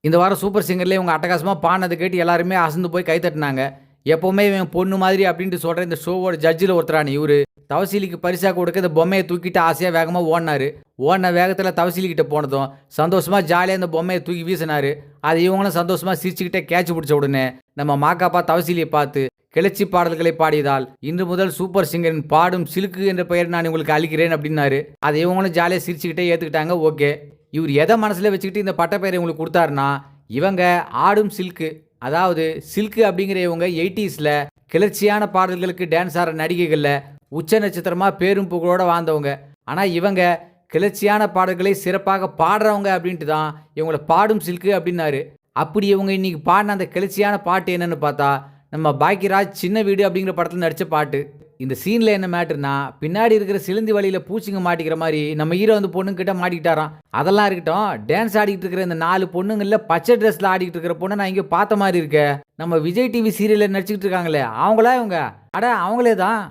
இந்த வாரம் சூப்பர் சிங்கர்லேயே இவங்க அட்டகாசமாக பாடினதை கேட்டு எல்லாருமே அசந்து போய் கை தட்டினாங்க. எப்போவுமே இவன் பொண்ணு மாதிரி அப்படின்ட்டு சொல்கிற இந்த ஷோவோட ஜட்ஜில் ஒருத்தரான இவர் தவசீலிக்கு பரிசாக கொடுக்க இந்த பொம்மையை தூக்கிட்டு ஆசையாக வேகமாக ஓடினார். ஓடின வேகத்தில் தவசீலிக்கிட்ட போனதும் சந்தோஷமாக ஜாலியாக இந்த பொம்மையை தூக்கி வீசினார். அது இவங்களும் சந்தோஷமாக சிரிச்சுக்கிட்டே கேட்ச் பிடிச்ச உடனே நம்ம மாக்காப்பா தவசீலியை பார்த்து கிளர்ச்சி பாடல்களை பாடியதால் இன்று முதல் சூப்பர் சிங்கரின் பாடும் சிலுக்கு என்ற பெயர் நான் உங்களுக்கு அளிக்கிறேன் அப்படின்னாரு. அதை இவங்களும் ஜாலியாக சிரிச்சுக்கிட்டே ஏற்றுக்கிட்டாங்க. ஓகே, இவர் எதை மனசில் வச்சுக்கிட்டு இந்த பட்டப்பெயரை உங்களுக்கு கொடுத்தாருன்னா, இவங்க ஆடும் சில்க்கு, அதாவது சில்க்கு அப்படிங்கிற இவங்க 80s கிளர்ச்சியான பாடல்களுக்கு டான்ஸ் ஆடுற நடிகைகளில் உச்ச நட்சத்திரமாக பேரும் புகழோட வாழ்ந்தவங்க. ஆனால் இவங்க கிளர்ச்சியான பாடல்களை சிறப்பாக பாடுறவங்க அப்படின்ட்டு தான் இவங்களை பாடும் சில்க்கு அப்படின்னாரு. அப்படி இவங்க இன்னைக்கு பாடின அந்த கிளர்ச்சியான பாட்டு என்னன்னு பார்த்தா, நம்ம பாக்கியராஜ் சின்ன வீடு அப்படிங்கிற படத்தில் நடித்த பாட்டு. இந்த சீனில் என்ன மேட்டர்னா, பின்னாடி இருக்கிற சிலந்தி வழியில் பூச்சிங்க மாட்டிக்கிற மாதிரி நம்ம ஹீரோ வந்து பொண்ணுங்கிட்ட மாட்டிக்கிட்டாராம். அதெல்லாம் இருக்கட்டும், டான்ஸ் ஆடிக்கிட்டு இருக்கிற இந்த 4 பொண்ணுங்களில் பச்சை ட்ரெஸ்ஸில் ஆடிக்கிட்டு இருக்கிற பொண்ணை நான் இங்கே பார்த்த மாதிரி இருக்கேன். நம்ம விஜய் டிவி சீரியலில் நடிச்சுக்கிட்டு இருக்காங்களே, அவங்களா இவங்க? அட அவங்களே தான்.